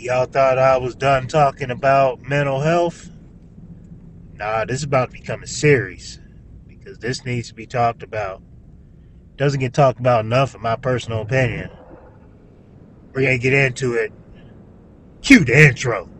Y'all thought I was done talking about mental health? Nah, this is about to become a series because this needs to be talked about. Doesn't get talked about enough, in my personal opinion. We're gonna get into it. Cue the intro.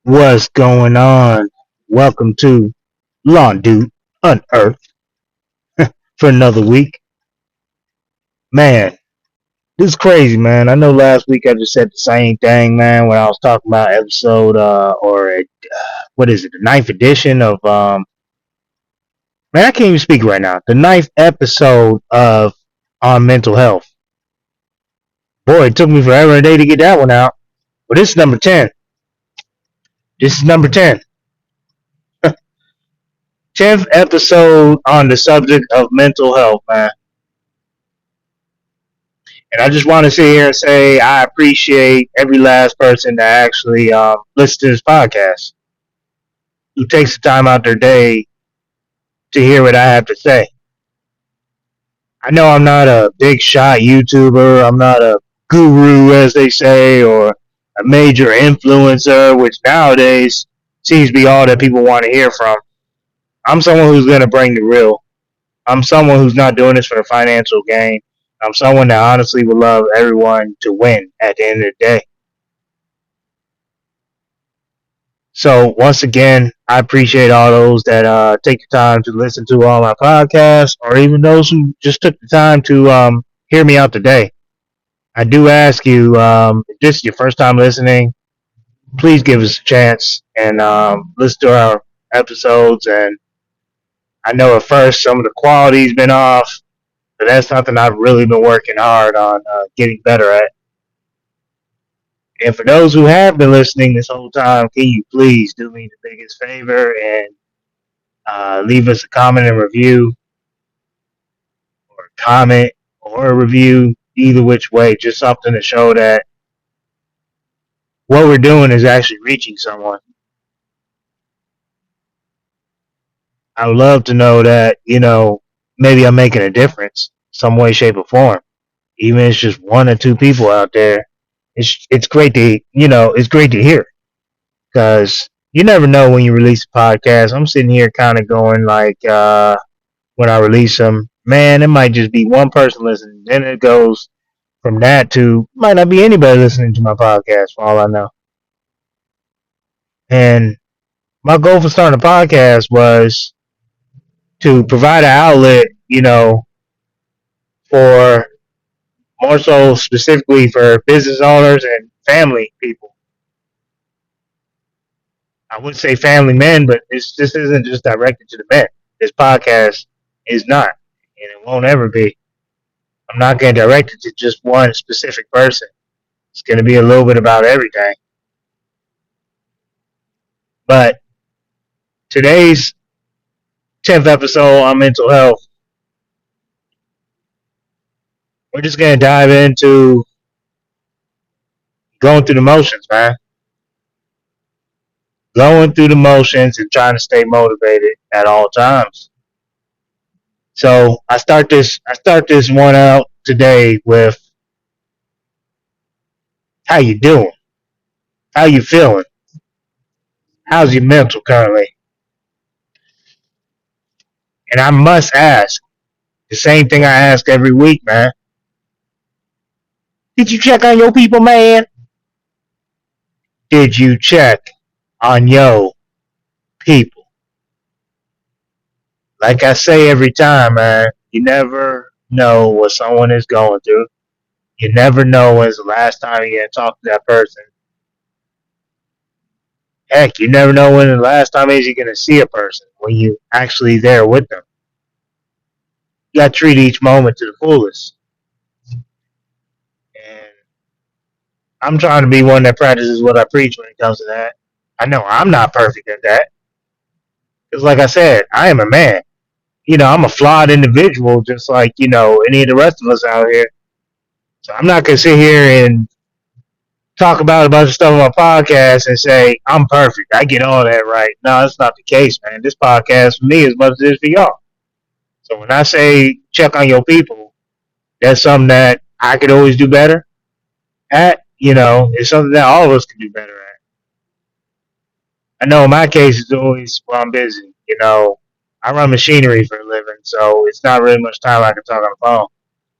What's going on? Welcome to Lawn Dude Unearthed for another week. Man, this is crazy, man. I know last week I just said the same thing, man, when I was talking about episode, what is it, the ninth edition of, man, I can't even speak right now. The ninth episode of On Mental Health. Boy, it took me forever and a day to get that one out. But this is number 10. This is number 10. 10th episode on the subject of mental health, man. And I just want to sit here and say I appreciate every last person that actually listens to this podcast, who takes the time out their day to hear what I have to say. I know I'm not a big shot YouTuber. I'm not a guru, as they say, or a major influencer, which nowadays seems to be all that people want to hear from. I'm someone who's going to bring the real. I'm someone who's not doing this for the financial gain. I'm someone that honestly would love everyone to win at the end of the day. So once again, I appreciate all those that take the time to listen to all my podcasts, or even those who just took the time to hear me out today. I do ask you, if this is your first time listening, please give us a chance and listen to our episodes. And I know at first some of the quality's been off, but that's something I've really been working hard on getting better at. And for those who have been listening this whole time, can you please do me the biggest favor and leave us a comment and review, or a comment or a review, either which way, just something to show that what we're doing is actually reaching someone. I would love to know that, maybe I'm making a difference some way, shape, or form. Even if it's just one or two people out there, it's great to it's great to hear, because you never know when you release a podcast. I'm sitting here kind of going like, when I release them, man, it might just be one person listening. Then it goes from that to might not be anybody listening to my podcast for all I know. And my goal for starting a podcast was to provide an outlet, for more so specifically for business owners and family people. I would say family men, but this isn't just directed to the men. This podcast is not, and it won't ever be. I'm not going to direct it to just one specific person. It's going to be a little bit about everything. But today's 10th episode on mental health, we're just going to dive into going through the motions, man. Going through the motions and trying to stay motivated at all times. So I start this one out today with, how you doing? How you feeling? How's your mental currently? And I must ask the same thing I ask every week, man. Did you check on your people, man? Did you check on your people? Like I say every time, man, you never know what someone is going through. You never know when's the last time you're going to talk to that person. Heck, you never know when the last time is you're gonna see a person when you actually there with them. You gotta treat each moment to the fullest. And I'm trying to be one that practices what I preach when it comes to that. I know I'm not perfect at that. Because like I said, I am a man. I'm a flawed individual just like, any of the rest of us out here. So I'm not gonna sit here and talk about a bunch of stuff on my podcast and say I'm perfect. I get all that right. No, that's not the case, man. This podcast for me as much as it is for y'all. So when I say check on your people, that's something that I could always do better at. It's something that all of us can do better at. I know in my case it's always while I'm busy. I run machinery for a living, so it's not really much time I can talk on the phone.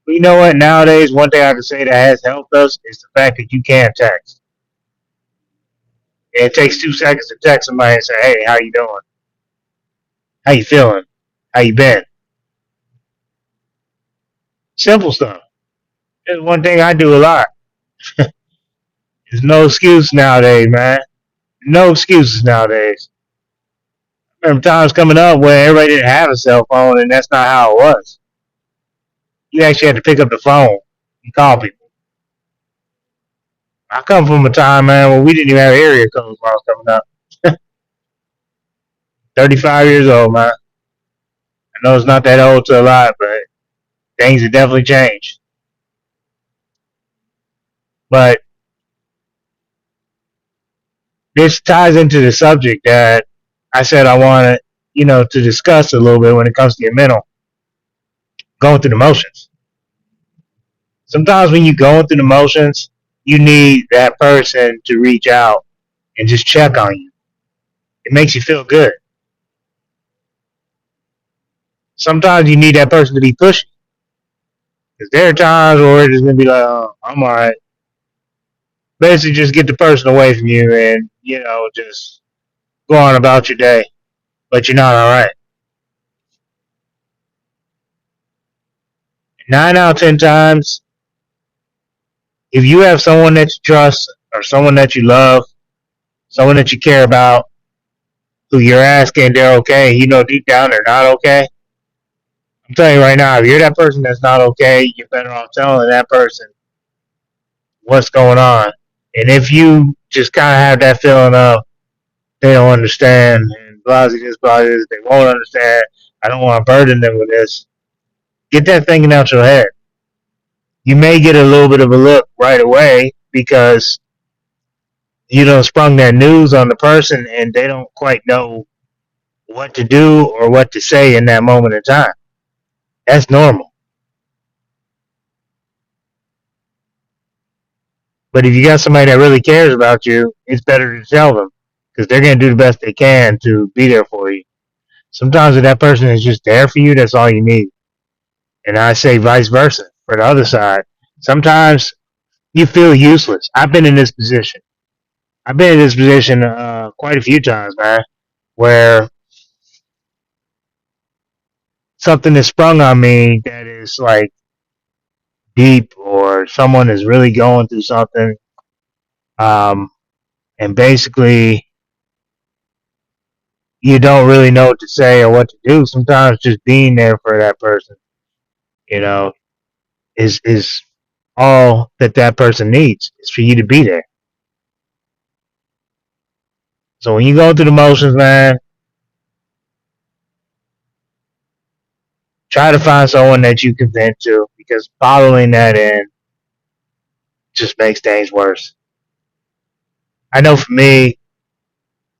But you know what? Nowadays, one thing I can say that has helped us is the fact that you can text. It takes 2 seconds to text somebody and say, "Hey, how you doing? How you feeling? How you been?" Simple stuff. It's one thing I do a lot. There's no excuse nowadays, man. No excuses nowadays. I remember times coming up where everybody didn't have a cell phone, and that's not how it was. You actually had to pick up the phone and call people. I come from a time, man, where we didn't even have area codes when I was coming up. 35 years old, man. I know it's not that old to a lot, but things have definitely changed. But this ties into the subject that I said I wanted, to discuss a little bit when it comes to your mental, going through the motions. Sometimes when you're going through the motions, you need that person to reach out and just check on you. It makes you feel good. Sometimes you need that person to be pushy. Because there are times where it's just going to be like, oh, I'm all right. Basically, just get the person away from you and, just go on about your day. But you're not all right. 9 out of 10 times, if you have someone that you trust or someone that you love, someone that you care about, who you're asking they're okay, deep down they're not okay. I'm telling you right now, if you're that person that's not okay, you're better off telling that person what's going on. And if you just kind of have that feeling of they don't understand and blah this, blah this, they won't understand, I don't want to burden them with this, get that thinking out your head. You may get a little bit of a look right away because you don't sprung that news on the person and they don't quite know what to do or what to say in that moment in time. That's normal. But if you got somebody that really cares about you, it's better to tell them because they're going to do the best they can to be there for you. Sometimes if that person is just there for you, that's all you need. And I say vice versa for the other side. Sometimes you feel useless. I've been in this position. I've been in this position quite a few times, man, where something is sprung on me that is like deep or someone is really going through something. And basically you don't really know what to say or what to do. Sometimes just being there for that person, you know, is all that person needs is for you to be there. So when you go through the motions, man, try to find someone that you can vent to because following that in just makes things worse. I know for me,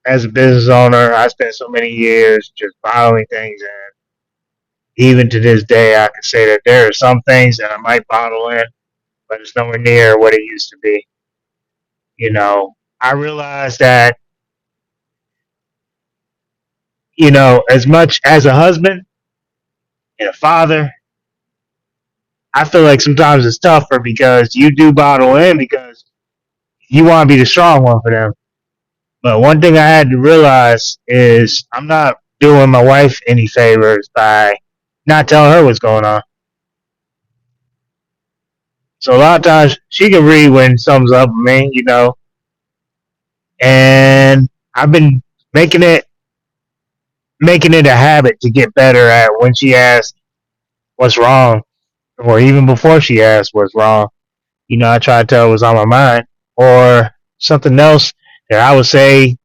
as a business owner, I spent so many years just bottling things in. Even to this day, I can say that there are some things that I might bottle in, but it's nowhere near what it used to be. I realized that, as much as a husband and a father, I feel like sometimes it's tougher because you do bottle in because you want to be the strong one for them. But one thing I had to realize is I'm not doing my wife any favors by not telling her what's going on. So a lot of times she can read when something's up with me, and I've been making it a habit to get better at when she asks what's wrong, or even before she asks what's wrong. I try to tell her what's on my mind, or something else that I would say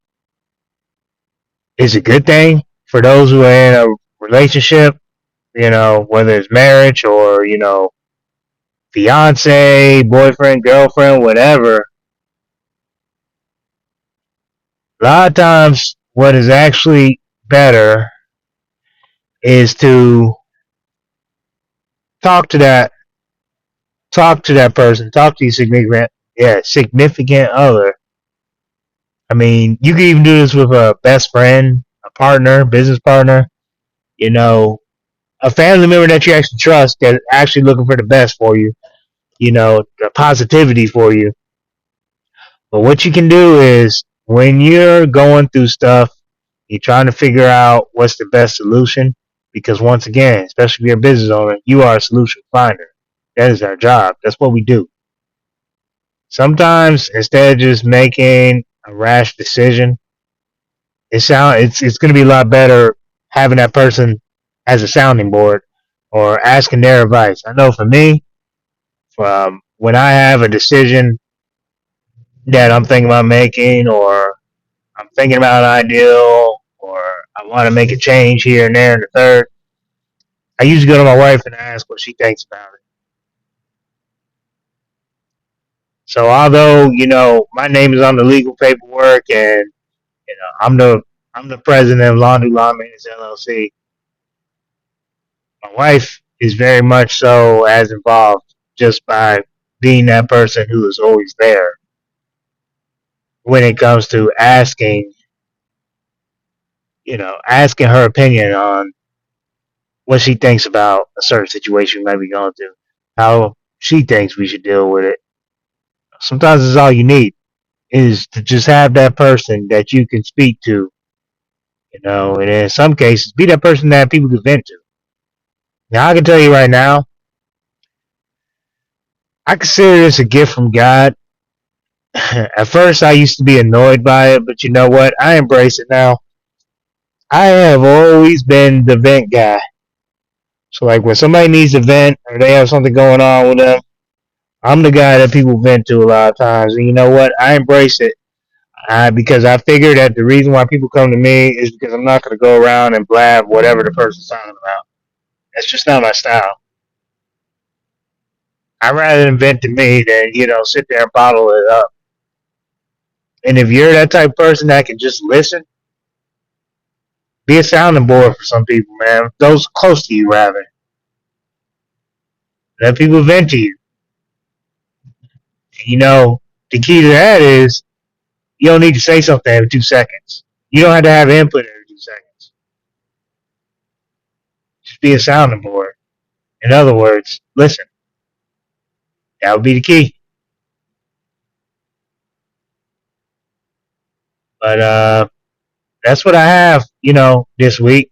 is a good thing for those who are in a relationship. Whether it's marriage or fiance, boyfriend, girlfriend, whatever. A lot of times, what is actually better is to talk to that person, talk to your significant other. I mean, you can even do this with a best friend, a partner, business partner, you know, a family member that you actually trust that's actually looking for the best for you, the positivity for you. But what you can do is when you're going through stuff, you're trying to figure out what's the best solution. Because once again, especially if you're a business owner, you are a solution finder. That is our job. That's what we do. Sometimes instead of just making a rash decision, it's going to be a lot better having that person as a sounding board or asking their advice. I know for me, when I have a decision that I'm thinking about making, or I'm thinking about an ideal, or I want to make a change here and there and the third, I usually go to my wife and ask what she thinks about it. So although my name is on the legal paperwork, and I'm the president of Laundry Law Maintenance LLC, my wife is very much so as involved just by being that person who is always there when it comes to asking her opinion on what she thinks about a certain situation we might be going through, how she thinks we should deal with it. Sometimes it's all you need is to just have that person that you can speak to, and in some cases, be that person that people can vent to. Now, I can tell you right now, I consider this a gift from God. At first, I used to be annoyed by it, but you know what? I embrace it now. I have always been the vent guy. So, like, when somebody needs to vent or they have something going on with them, I'm the guy that people vent to a lot of times. And you know what? I embrace it because I figure that the reason why people come to me is because I'm not going to go around and blab whatever the person's talking about. That's just not my style. I'd rather than vent to me than, sit there and bottle it up. And if you're that type of person that can just listen, be a sounding board for some people, man. Those close to you, rather. Let people vent to you. You know, the key to that is you don't need to say something every 2 seconds. You don't have to have input every 2 seconds. Just be a sounding board. In other words, listen. That would be the key. But that's what I have, this week.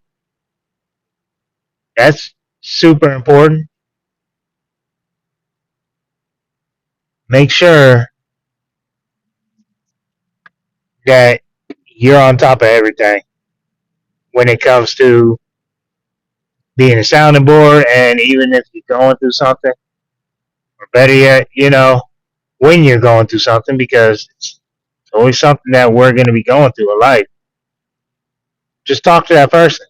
That's super important. Make sure that you're on top of everything when it comes to being a sounding board, and even if you're going through something, or better yet, when you're going through something, because it's always something that we're going to be going through in life. Just talk to that person.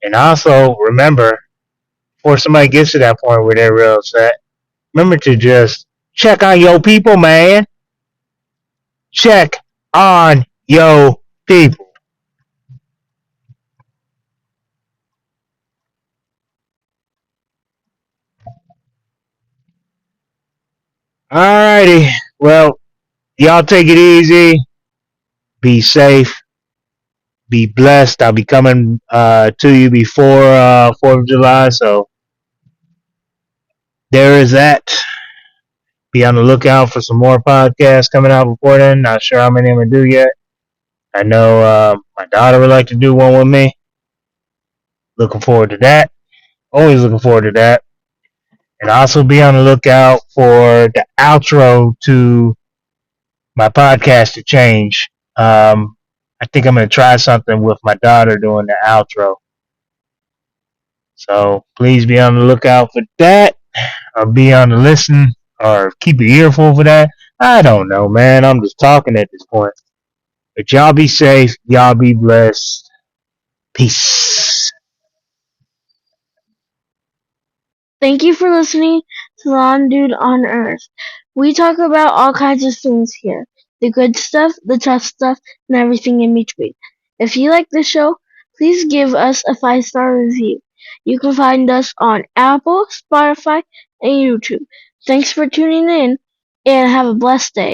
And also remember, before somebody gets to that point where they're real upset, remember to just check on your people, man. Check on your people. Alrighty. Well, y'all take it easy. Be safe. Be blessed. I'll be coming to you before 4th of July. So there is that. Be on the lookout for some more podcasts coming out before then. Not sure how many I'm going to do yet. I know my daughter would like to do one with me. Looking forward to that. Always looking forward to that. And also be on the lookout for the outro to my podcast to change. I think I'm going to try something with my daughter doing the outro. So please be on the lookout for that, or be on the listen, or keep your earful for that. I don't know, man. I'm just talking at this point. But y'all be safe. Y'all be blessed. Peace. Thank you for listening to Lon Dude on Earth. We talk about all kinds of things here. The good stuff, the tough stuff, and everything in between. If you like the show, please give us a 5-star review. You can find us on Apple, Spotify, and YouTube. Thanks for tuning in, and have a blessed day.